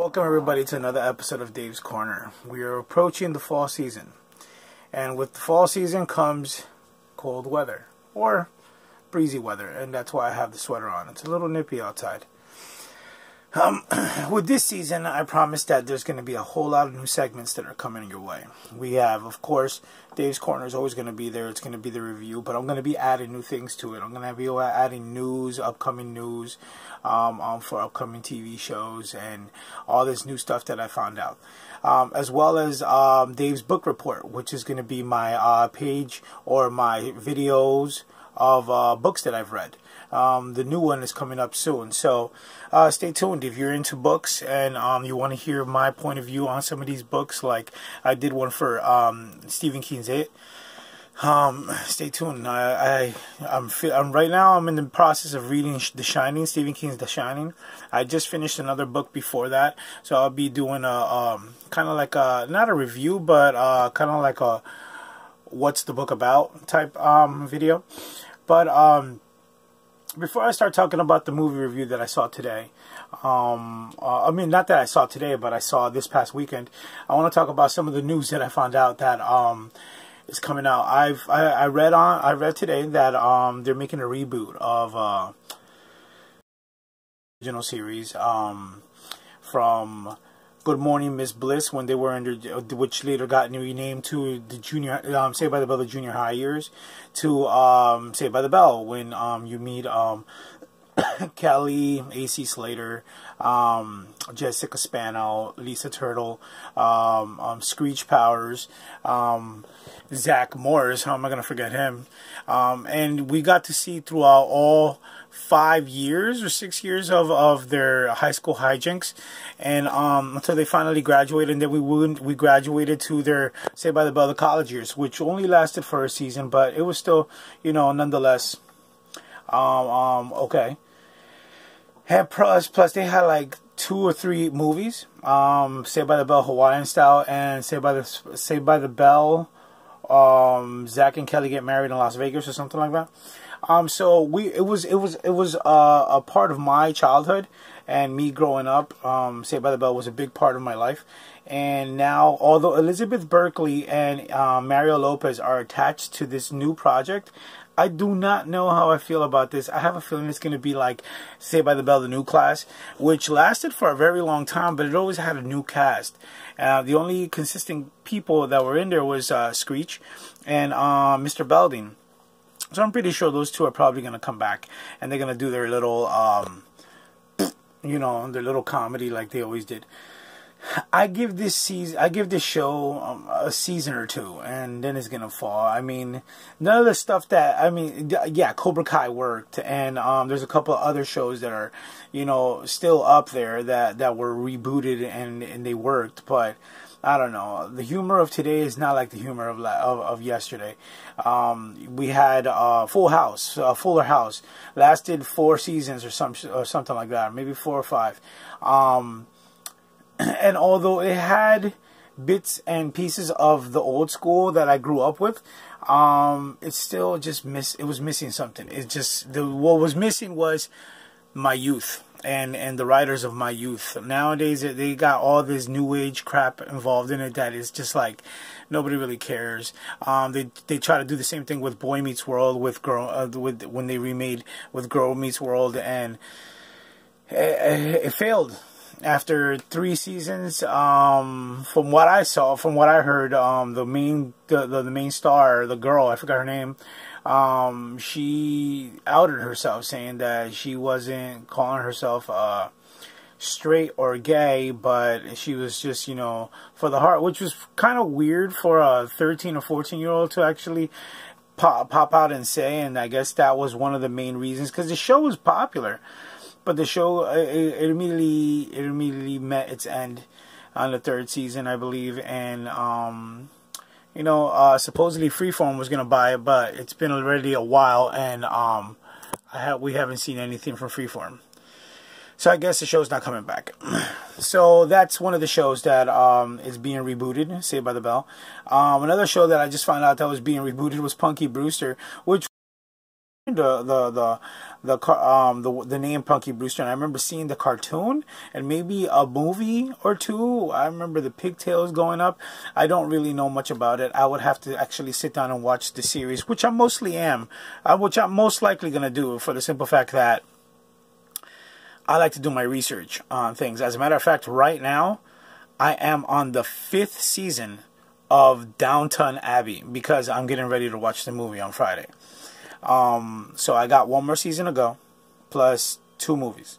Welcome everybody to another episode of Dave's Corner. We are approaching the fall season, and with the fall season comes cold weather or breezy weather, and that's why I have the sweater on. It's a little nippy outside. With this season, I promise that there's going to be a whole lot of new segments that are coming your way. We have, of course, Dave's Corner is always going to be there. It's going to be the review, but I'm going to be adding new things to it. I'm going to be adding news, upcoming news, for upcoming TV shows and all this new stuff that I found out. As well as Dave's Book Report, which is going to be my page or my videos of books that I've read. The new one is coming up soon, so stay tuned if you're into books and you want to hear my point of view on some of these books. Like I did one for Stephen King's It. Stay tuned. I'm right now. I'm in the process of reading The Shining, Stephen King's The Shining. I just finished another book before that, so I'll be doing a kind of like a not a review, but kind of like a what's the book about type video. But before I start talking about the movie review that I saw today, I mean, not that I saw today, but I saw this past weekend, I want to talk about some of the news that I found out that is coming out. I read today that they're making a reboot of original series from Good Morning Miss Bliss, when they were under, which later got renamed to the junior, Saved by the Bell, the junior high years, to Saved by the Bell, when you meet Kelly, AC Slater, Jessica Spano, Lisa Turtle, Screech Powers, Zach Morris. How am I going to forget him? And we got to see throughout all 5 years or 6 years of their high school hijinks, and until they finally graduated, and then we graduated to their Saved by the Bell, the college years, which only lasted for a season, but it was still, you know, nonetheless okay. And plus they had like 2 or 3 movies, Saved by the Bell Hawaiian Style and Saved by the Bell Zach and Kelly Get Married in Las Vegas or something like that. So it was a part of my childhood and me growing up. Saved by the Bell was a big part of my life. And now, although Elizabeth Berkley and Mario Lopez are attached to this new project, I do not know how I feel about this. I have a feeling it's going to be like Saved by the Bell, the new class, which lasted for a very long time, but it always had a new cast. The only consistent people that were in there was Screech and Mr. Belding. So I'm pretty sure those two are probably going to come back, and they're going to do their little, you know, their little comedy like they always did. I give this show a season or 2, and then it's gonna fall. I mean, none of the stuff that, I mean, yeah, Cobra Kai worked, and there's a couple of other shows that are, you know, still up there that were rebooted and they worked, but I don't know. The humor of today is not like the humor of yesterday. We had Fuller House lasted 4 seasons or something like that, maybe 4 or 5. And although it had bits and pieces of the old school that I grew up with, it still just it was missing something. It just, what was missing was my youth and the writers of my youth. Nowadays, they got all this new age crap involved in it that is just like nobody really cares. They try to do the same thing with Boy Meets World, when they remade with Girl Meets World, and it failed. After 3 seasons, from what I saw, from what I heard, the main star, the girl, I forgot her name, she outed herself, saying that she wasn't calling herself straight or gay, but she was just, you know, for the heart, which was kind of weird for a 13 or 14-year-old to actually pop out and say, and I guess that was one of the main reasons, because the show was popular. But the show, it immediately met its end on the 3rd season, I believe. And, you know, supposedly Freeform was going to buy it, but it's been already a while, and we haven't seen anything from Freeform. So I guess the show's not coming back. So that's one of the shows that is being rebooted, Saved by the Bell. Another show that I just found out that was being rebooted was Punky Brewster, which the name Punky Brewster, and I remember seeing the cartoon and maybe a movie or two. I remember the pigtails going up. I don't really know much about it. I would have to actually sit down and watch the series, which I mostly am, which I'm most likely gonna do for the simple fact that I like to do my research on things. As a matter of fact, right now I am on the 5th season of Downton Abbey because I'm getting ready to watch the movie on Friday. So I got one more season to go, plus 2 movies.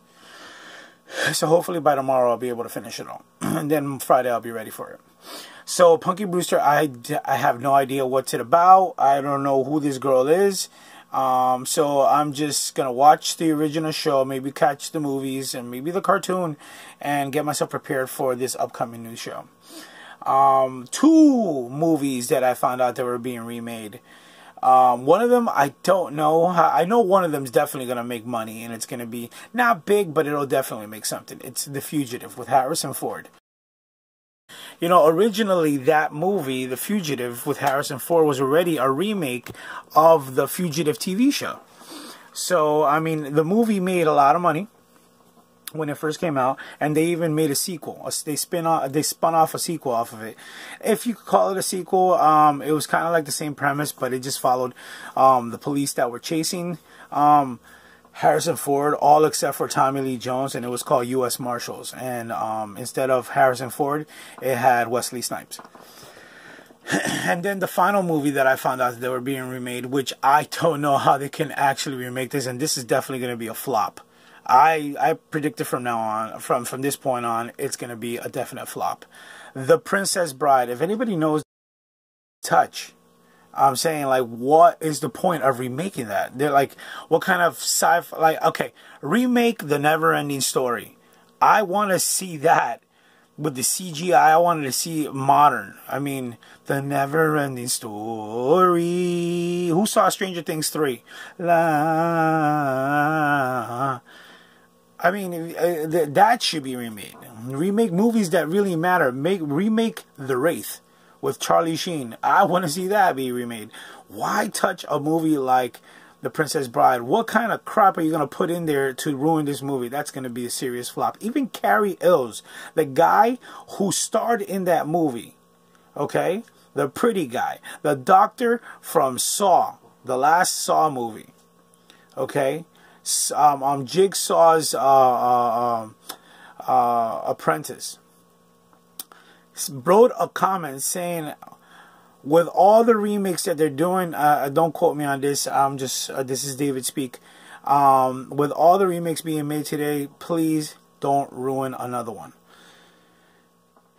So hopefully by tomorrow I'll be able to finish it all, and then Friday I'll be ready for it. So Punky Brewster, I have no idea what's it about. I don't know who this girl is. So I'm just gonna watch the original show, maybe catch the movies and maybe the cartoon, and get myself prepared for this upcoming new show. 2 movies that I found out that were being remade. One of them, I don't know. I know one of them is definitely going to make money, and it's going to be not big, but it'll definitely make something. It's The Fugitive with Harrison Ford. You know, originally that movie, The Fugitive with Harrison Ford, was already a remake of the Fugitive TV show. So, I mean, the movie made a lot of money when it first came out, and they even made a sequel. They spun off a sequel off of it. If you could call it a sequel, it was kind of like the same premise, but it just followed the police that were chasing Harrison Ford, all except for Tommy Lee Jones, and it was called U.S. Marshals. And instead of Harrison Ford, it had Wesley Snipes. And then the final movie that I found out that they were being remade, which I don't know how they can actually remake this, and this is definitely going to be a flop. I predicted from now on, from this point on, it's going to be a definite flop. The Princess Bride. If anybody knows Touch, I'm saying, like, what is the point of remaking that? They're like, what kind of sci-fi, like, okay, remake The Never-Ending Story. I want to see that with the CGI. I wanted to see modern. I mean, The Never-Ending Story. Who saw Stranger Things 3? I mean, that should be remade. Remake movies that really matter. Remake The Wraith with Charlie Sheen. I want to see that be remade. Why touch a movie like The Princess Bride? What kind of crap are you going to put in there to ruin this movie? That's going to be a serious flop. Even Cary Elwes, the guy who starred in that movie, okay? The pretty guy. The doctor from Saw, the last Saw movie, okay? Jigsaw's apprentice wrote a comment saying, with all the remakes that they're doing, don't quote me on this, this is David Speak, with all the remakes being made today, please don't ruin another one.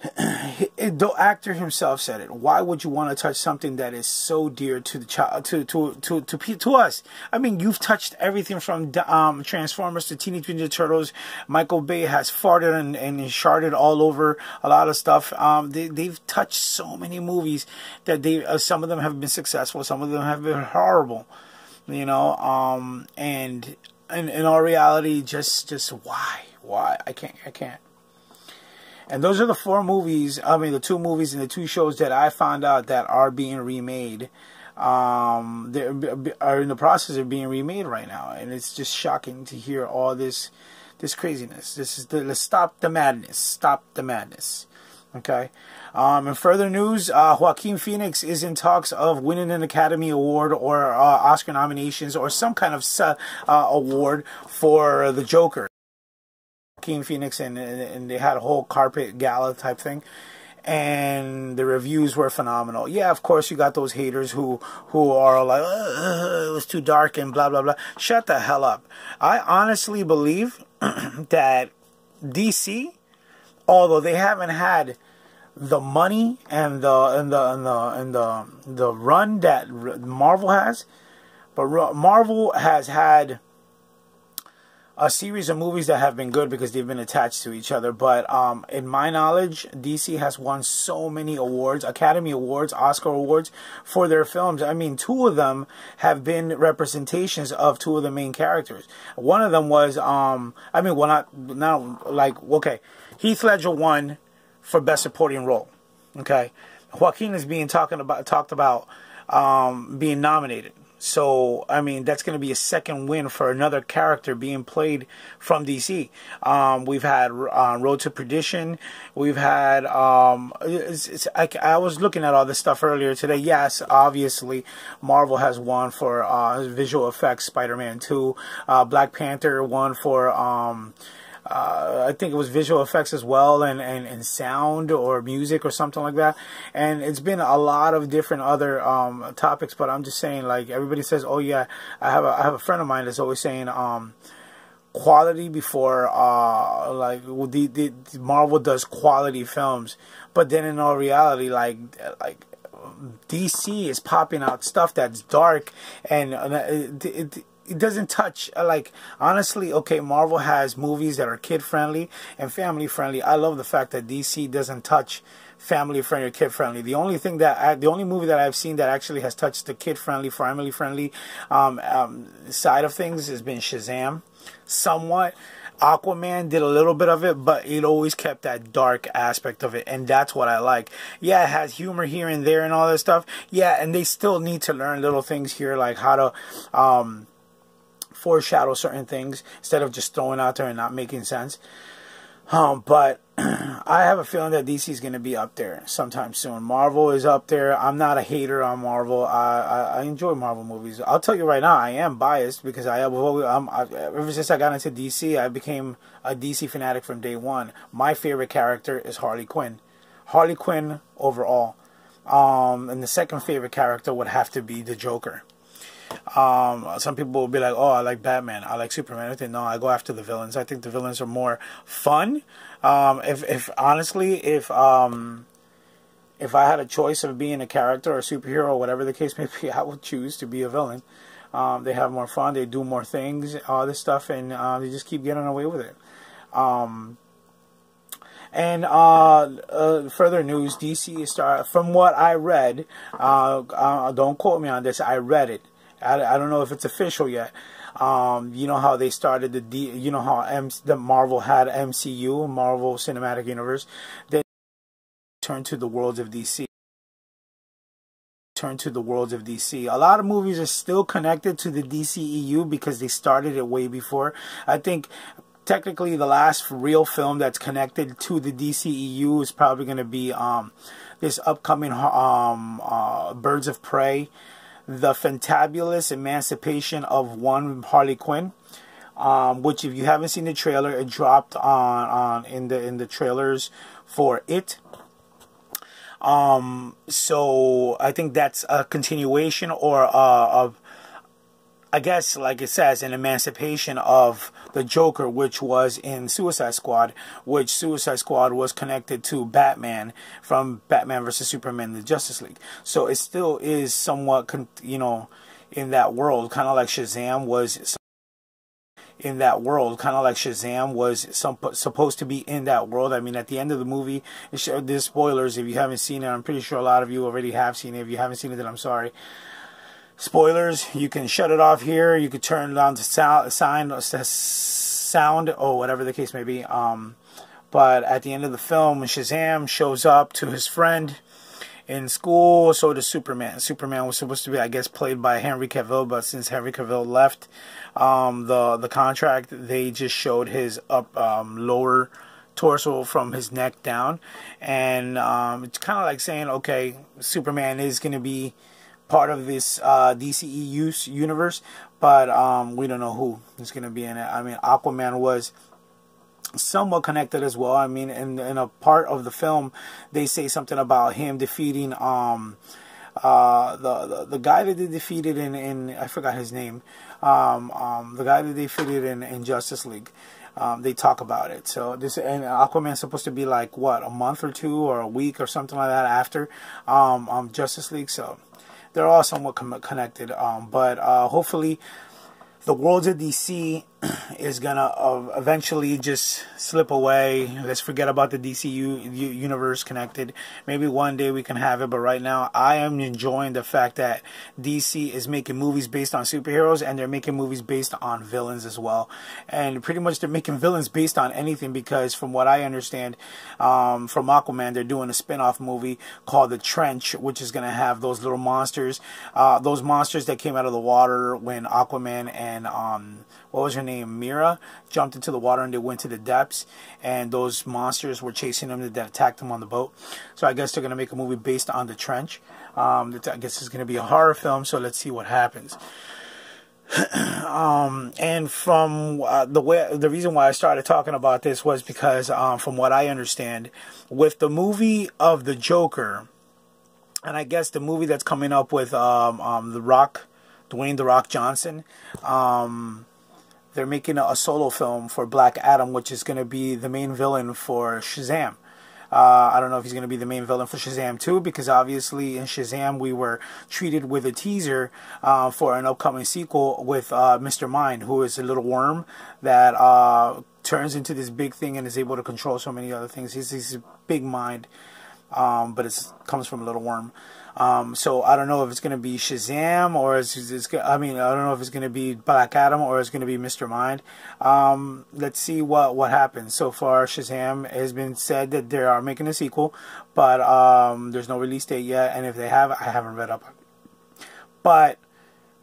The actor himself said it. Why would you want to touch something that is so dear to the child, to us? I mean, you've touched everything from Transformers to Teenage Mutant Ninja Turtles. Michael Bay has farted and sharded all over a lot of stuff. They've touched so many movies that some of them have been successful, some of them have been horrible. You know, and in all reality, just why? I can't. And those are the 4 movies, the 2 movies and the 2 shows that I found out that are being remade. They are in the process of being remade right now. And it's just shocking to hear all this craziness. Let's stop the madness. Stop the madness. Okay? In further news, Joaquin Phoenix is in talks of winning an Academy Award or Oscar nominations or some kind of award for The Joker. Joaquin Phoenix, and they had a whole carpet gala type thing, and the reviews were phenomenal. Yeah, of course you got those haters who are like, it was too dark and blah blah blah. Shut the hell up. I honestly believe that DC, although they haven't had the money and the run that Marvel has, but Marvel has had a series of movies that have been good because they've been attached to each other. But in my knowledge, DC has won so many awards, Academy Awards, Oscar Awards for their films. I mean, 2 of them have been representations of 2 of the main characters. One of them was, Heath Ledger won for Best Supporting Role. Okay, Joaquin is being talked about being nominated So, I mean, that's going to be a second win for another character being played from DC. We've had Road to Perdition. We've had, I was looking at all this stuff earlier today. Yes, obviously, Marvel has won for visual effects, Spider-Man 2. Black Panther won for... I think it was visual effects as well, and sound or music or something like that. And it's been a lot of different other topics, but I'm just saying, like, everybody says, oh yeah, I have a friend of mine that's always saying quality before like the Marvel does quality films, but then in all reality, like DC is popping out stuff that's dark, and it doesn't touch, like, honestly, okay, Marvel has movies that are kid-friendly and family-friendly. I love the fact that DC doesn't touch family-friendly or kid-friendly. The only thing that the only movie that I've seen that actually has touched the kid-friendly, family-friendly side of things has been Shazam, somewhat. Aquaman did a little bit of it, but it always kept that dark aspect of it, and that's what I like. Yeah, it has humor here and there and all that stuff. Yeah, and they still need to learn little things here, like how to foreshadow certain things instead of just throwing out there and not making sense. But I have a feeling that DC is going to be up there sometime soon. Marvel is up there. I'm not a hater on Marvel. I enjoy Marvel movies. I'll tell you right now, I am biased because ever since I got into DC, I became a DC fanatic from day one. My favorite character is Harley Quinn. Harley Quinn overall. And the second favorite character would have to be the Joker. Some people will be like, oh, I like Batman, I like Superman. I think, no, I go after the villains. I think the villains are more fun. If honestly, if I had a choice of being a character or a superhero or whatever the case may be, I would choose to be a villain. They have more fun, they do more things, all this stuff, and they just keep getting away with it. And further news, DC from what I read, don't quote me on this, I read it. I don't know if it's official yet. You know how they started you know how the Marvel had MCU, Marvel Cinematic Universe. Then turned to the worlds of DC. A lot of movies are still connected to the DCEU because they started it way before. I think technically the last real film that's connected to the DCEU is probably going to be this upcoming Birds of Prey, The Fantabulous Emancipation of One Harley Quinn, which, if you haven't seen the trailer, it dropped in the trailers for it. So I think that's a continuation or of, I guess, like it says, an emancipation of the Joker, which was in Suicide Squad, which Suicide Squad was connected to Batman from Batman vs. Superman, the Justice League. So it still is somewhat, you know, in that world, kind of like Shazam was in that world, kind of like Shazam was supposed to be in that world. I mean, at the end of the movie, there's spoilers. If you haven't seen it, I'm pretty sure a lot of you already have seen it. If you haven't seen it, then I'm sorry. Spoilers. You can shut it off here. You can turn it on to sound or whatever the case may be. But at the end of the film, when Shazam shows up to his friend in school, so does Superman. Superman was supposed to be, I guess, played by Henry Cavill, but since Henry Cavill left the contract, they just showed his lower torso from his neck down, and it's kind of like saying, okay, Superman is going to be part of this DCEU universe, but we don't know who is going to be in it. I mean, Aquaman was somewhat connected as well. I mean, in a part of the film, they say something about him defeating the guy that they defeated in I forgot his name. The guy that they defeated in Justice League. They talk about it. So this, and Aquaman's supposed to be like what, a month or two or a week or something like that after Justice League. So they're all somewhat connected. But hopefully the worlds of DC is gonna eventually just slip away. Let's forget about the DCU universe connected. Maybe one day we can have it, but right now I am enjoying the fact that DC is making movies based on superheroes, and they're making movies based on villains as well. And pretty much they're making villains based on anything, because from what I understand, from Aquaman, they're doing a spin-off movie called The Trench, which is gonna have those little monsters, those monsters that came out of the water when Aquaman and what was her name, Mira, jumped into the water and they went to the depths, and those monsters were chasing them that attacked them on the boat. So I guess they're going to make a movie based on The Trench. I guess it's going to be a horror film, so let's see what happens. And from the reason why I started talking about this was because from what I understand, with the movie of the Joker, and I guess the movie that's coming up with The Rock, Dwayne "The Rock" Johnson, they're making a solo film for Black Adam, which is going to be the main villain for Shazam. I don't know if he's going to be the main villain for Shazam 2, because obviously in Shazam we were treated with a teaser for an upcoming sequel with Mr. Mind, who is a little worm that turns into this big thing and is able to control so many other things. He's a big mind, but it comes from a little worm. So I don't know if it's going to be Shazam or I don't know if it's going to be Black Adam or it's going to be Mr. Mind. Let's see what happens. So far, Shazam has been said that they are making a sequel, but there's no release date yet. And if they have, I haven't read up on it. But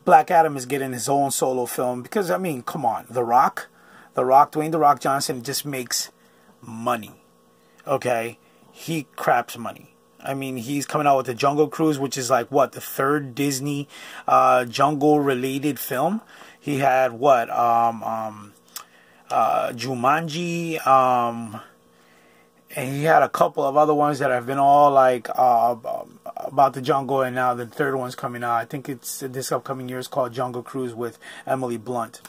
Black Adam is getting his own solo film because, I mean, come on, The Rock, Dwayne "The Rock" Johnson just makes money. Okay, he craps money. I mean, he's coming out with the Jungle Cruise, which is like, what, the third Disney jungle-related film. He had, what, Jumanji, and he had a couple of other ones that have been all, like, about the jungle, and now the third one's coming out. I think it's this upcoming year. It's called Jungle Cruise with Emily Blunt.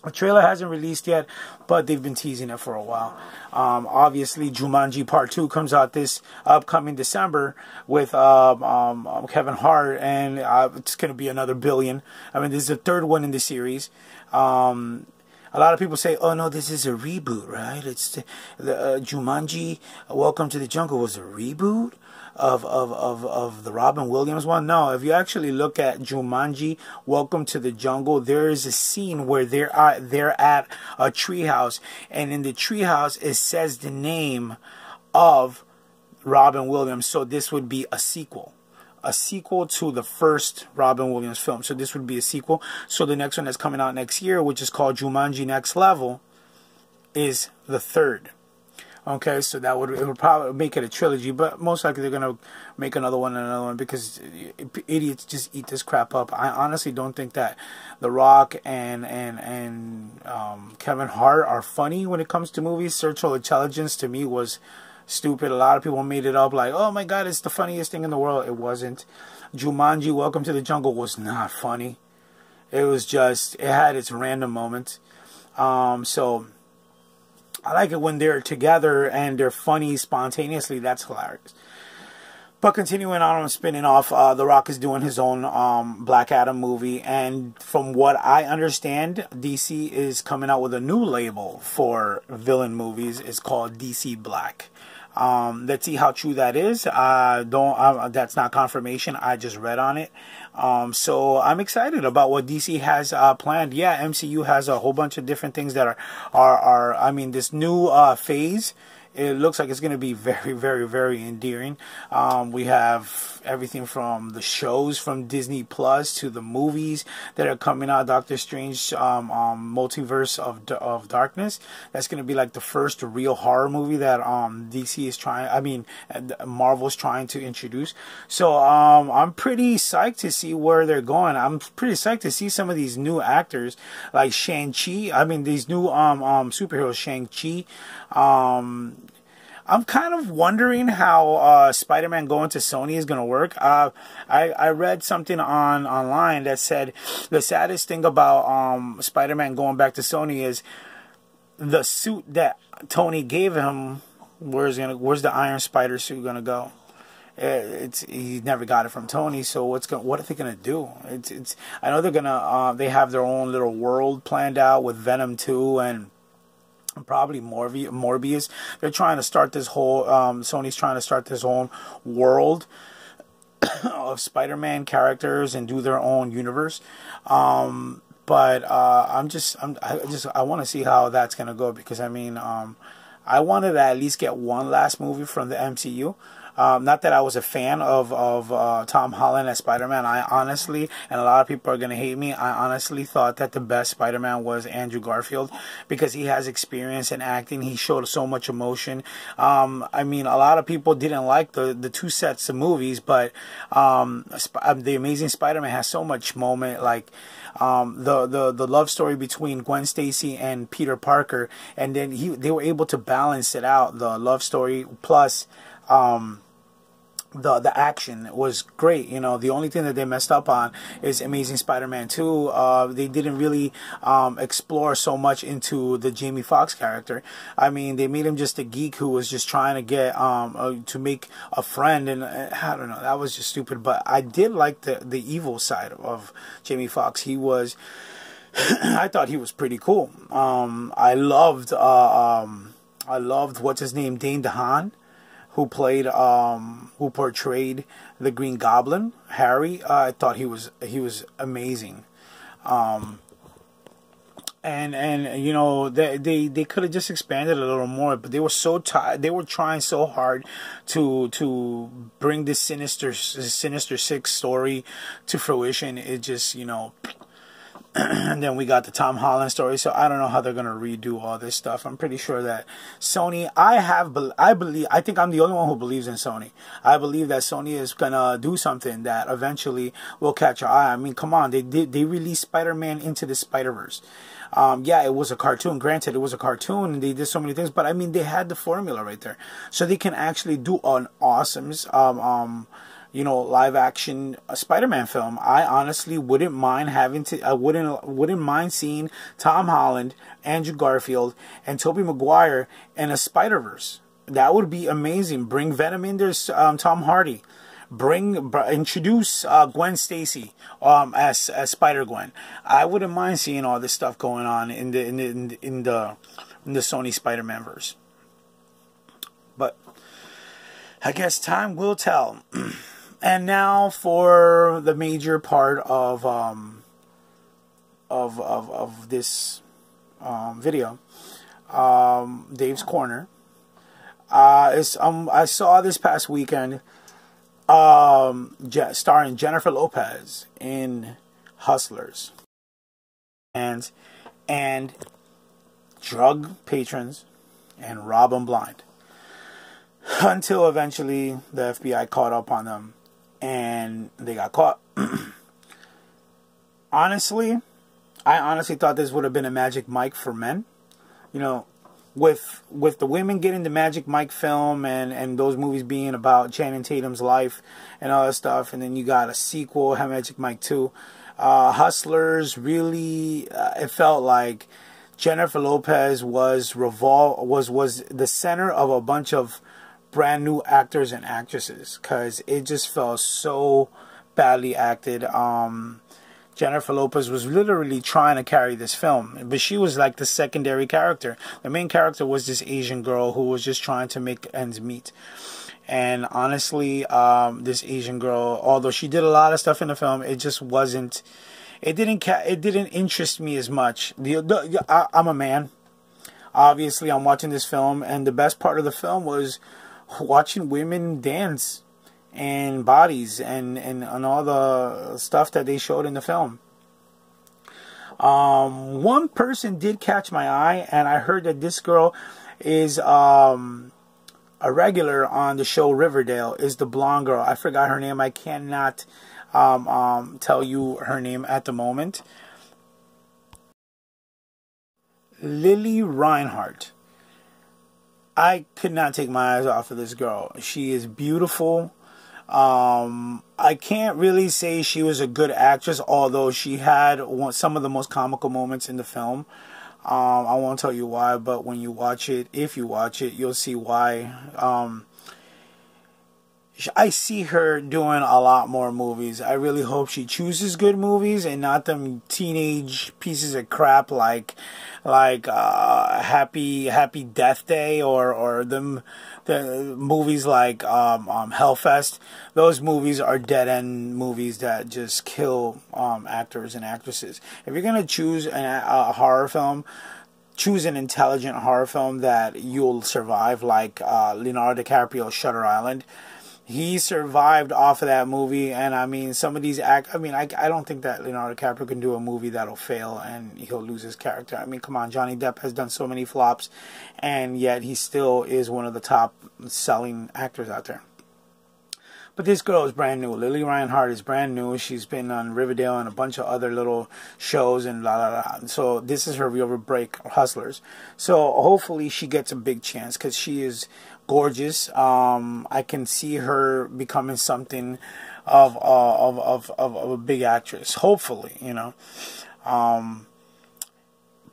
The trailer hasn't released yet, but they've been teasing it for a while. Obviously, Jumanji Part 2 comes out this upcoming December with Kevin Hart, and it's going to be another billion. I mean, this is the third one in the series. A lot of people say, oh, no, this is a reboot, right? It's the Jumanji Welcome to the Jungle was a reboot of the Robin Williams one. No, if you actually look at Jumanji Welcome to the Jungle, there is a scene where they're at a treehouse, and in the treehouse it says the name of Robin Williams. So this would be a sequel to the first Robin Williams film. So this would be a sequel. So the next one that's coming out next year, which is called Jumanji Next Level, is the third. Okay, so it would probably make it a trilogy, but most likely they're gonna make another one because idiots just eat this crap up. I honestly don't think that The Rock and Kevin Hart are funny when it comes to movies. Central Intelligence to me was stupid. A lot of people made it up like, oh my god, it's the funniest thing in the world. It wasn't. Jumanji Welcome to the Jungle was not funny. It was just, it had its random moments. So I like it when they're together and they're funny spontaneously. That's hilarious. But continuing on, I'm spinning off. The Rock is doing his own Black Adam movie, and from what I understand, DC is coming out with a new label for villain movies. It's called DC Black. Let's see how true that is. That's not confirmation. I just read on it. So I'm excited about what DC has planned. Yeah, MCU has a whole bunch of different things that are I mean, this new phase, it looks like it's going to be very, very, very endearing. We have everything from the shows from Disney Plus to the movies that are coming out. Doctor Strange, Multiverse of Darkness. That's going to be like the first real horror movie that DC is Marvel's trying to introduce. So I'm pretty psyched to see where they're going. I'm pretty psyched to see some of these new actors like Shang-Chi. I mean, these new superheroes, Shang-Chi. I'm kind of wondering how Spider-Man going to Sony is going to work. I read something online that said the saddest thing about Spider-Man going back to Sony is the suit that Tony gave him. Where's the Iron Spider suit going to go? he never got it from Tony. So what are they gonna do? I know they're gonna they have their own little world planned out with Venom 2 and probably Morbius. They're trying to start this whole Sony's trying to start this own world of Spider-Man characters and do their own universe. But I want to see how that's gonna go, because I mean, I wanted to at least get one last movie from the MCU. Not that I was a fan of Tom Holland as Spider-Man. I honestly, and a lot of people are going to hate me, I honestly thought that the best Spider-Man was Andrew Garfield, because he has experience in acting. He showed so much emotion. I mean, a lot of people didn't like the two sets of movies, but The Amazing Spider-Man has so much moment, like the love story between Gwen Stacy and Peter Parker, and then they were able to balance it out, the love story plus the action was great. You know, the only thing that they messed up on is Amazing Spider-Man 2. They didn't really explore so much into the Jamie Foxx character. I mean, they made him just a geek who was just trying to get to make a friend, and I don't know, that was just stupid. But I did like the evil side of Jamie Foxx. He was I thought he was pretty cool. I loved what's his name, Dane DeHaan, who portrayed the Green Goblin, Harry. I thought he was amazing. And you know, they could have just expanded a little more, but they were so tired. They were trying so hard to bring this Sinister Six story to fruition. It just, you know. And then we got the Tom Holland story, so I don't know how they're gonna redo all this stuff. I'm pretty sure that Sony, I think I'm the only one who believes in Sony. I believe that Sony is gonna do something that eventually will catch our eye. I mean, come on, they released Spider-Man Into the Spider-Verse. Yeah, it was a cartoon. Granted, it was a cartoon, and they did so many things, but I mean, they had the formula right there, so they can actually do an awesome you know, live action Spider-Man film. I honestly wouldn't mind I wouldn't mind seeing Tom Holland, Andrew Garfield, and Tobey Maguire in a Spider-Verse. That would be amazing. Bring Venom in there, Tom Hardy. Introduce Gwen Stacy as Spider-Gwen. I wouldn't mind seeing all this stuff going on in the Sony Spider-Man verse. But I guess time will tell. And now for the major part of this video, Dave's Corner. I saw this past weekend, starring Jennifer Lopez in Hustlers, and drug patrons and rob 'em blind, until eventually the FBI caught up on them. And they got caught. Honestly, I honestly thought this would have been a Magic Mike for men. You know, with the women getting the Magic Mike film and those movies being about Channing Tatum's life and all that stuff, and then you got a sequel, Magic Mike 2. Hustlers, really, it felt like Jennifer Lopez was the center of a bunch of brand new actors and actresses, because it just felt so badly acted. Jennifer Lopez was literally trying to carry this film, but she was like the secondary character. The main character was this Asian girl who was just trying to make ends meet. And honestly, this Asian girl, although she did a lot of stuff in the film, it just wasn't. It didn't interest me as much. I'm a man. Obviously, I'm watching this film, and the best part of the film was watching women dance and bodies and all the stuff that they showed in the film. One person did catch my eye, and I heard that this girl is a regular on the show Riverdale, is the blonde girl. I forgot her name. I cannot tell you her name at the moment. Lily Reinhart. I could not take my eyes off of this girl. She is beautiful. I can't really say she was a good actress, although she had some of the most comical moments in the film. I won't tell you why, but when you watch it, if you watch it, you'll see why. I see her doing a lot more movies. I really hope she chooses good movies and not them teenage pieces of crap like Happy Death Day or the movies like Hellfest. Those movies are dead end movies that just kill actors and actresses. If you're gonna choose a horror film, choose an intelligent horror film that you'll survive, like Leonardo DiCaprio's Shutter Island. He survived off of that movie, and I mean, some of these I don't think that Leonardo DiCaprio can do a movie that'll fail and he'll lose his character. I mean, come on, Johnny Depp has done so many flops, and yet he still is one of the top selling actors out there. But this girl is brand new. Lily Reinhart is brand new. She's been on Riverdale and a bunch of other little shows and la la la. So this is her real break, Hustlers. So hopefully she gets a big chance because she is gorgeous. I can see her becoming something of a big actress. Hopefully, you know.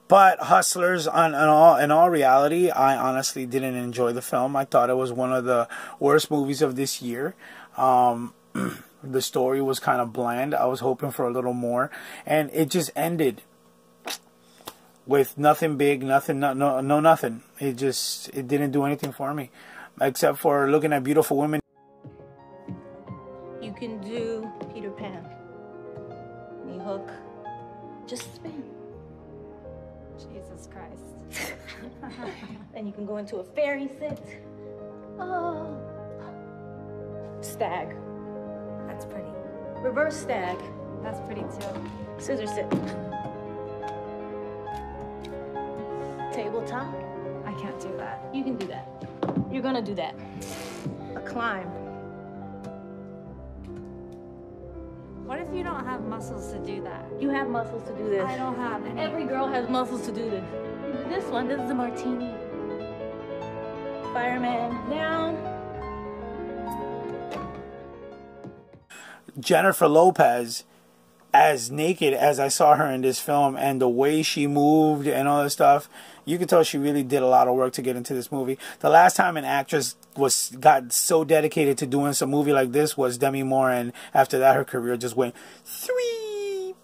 But Hustlers, in all reality, I honestly didn't enjoy the film. I thought it was one of the worst movies of this year. The story was kind of bland. I was hoping for a little more, and it just ended with nothing big, nothing. It didn't do anything for me, except for looking at beautiful women. You can do Peter Pan. Knee hook. Just spin. Jesus Christ. Then you can go into a fairy sit. Oh. Stag. That's pretty. Reverse stag. That's pretty too. Scissor sit. Tabletop. I can't do that. You can do that. You're gonna do that. A climb. What if you don't have muscles to do that? You have muscles to do this. I don't have any. Every girl has muscles to do this. You do this one. This is a martini. Fireman down. Jennifer Lopez, as naked as I saw her in this film, and the way she moved and all that stuff, you could tell she really did a lot of work to get into this movie. The last time an actress got so dedicated to doing some movie like this was Demi Moore, and after that her career just went three.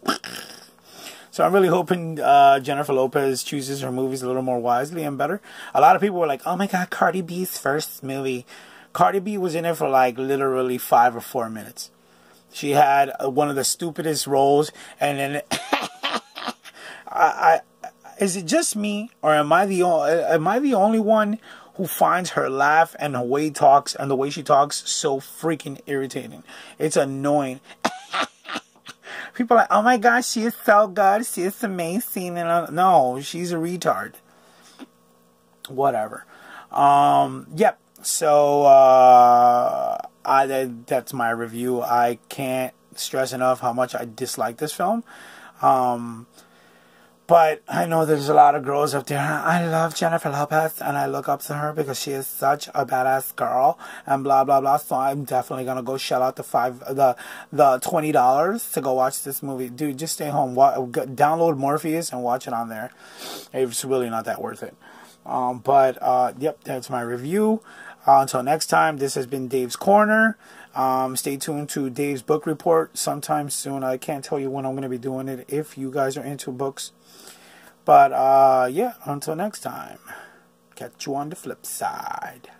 So I'm really hoping Jennifer Lopez chooses her movies a little more wisely and better. A lot of people were like, oh my god, Cardi B's first movie. Cardi B was in it for like literally 5 or 4 minutes. She had one of the stupidest roles, and then is it just me, or am I the only one who finds her laugh and the way she talks so freaking irritating? It's annoying. People are like, oh my gosh, she is so good, she is amazing, and no, she's a retard. Whatever. Yep. So that's my review. I can't stress enough how much I dislike this film. But I know there's a lot of girls up there. I love Jennifer Lopez and I look up to her because she is such a badass girl and blah blah blah. So I'm definitely gonna go shell out the $20 to go watch this movie. Dude, just stay home. Download Morpheus and watch it on there. It's really not that worth it. Yep, that's my review. Until next time, this has been Dave's Corner. Stay tuned to Dave's Book Report sometime soon. I can't tell you when I'm going to be doing it if you guys are into books. But, yeah, until next time. Catch you on the flip side.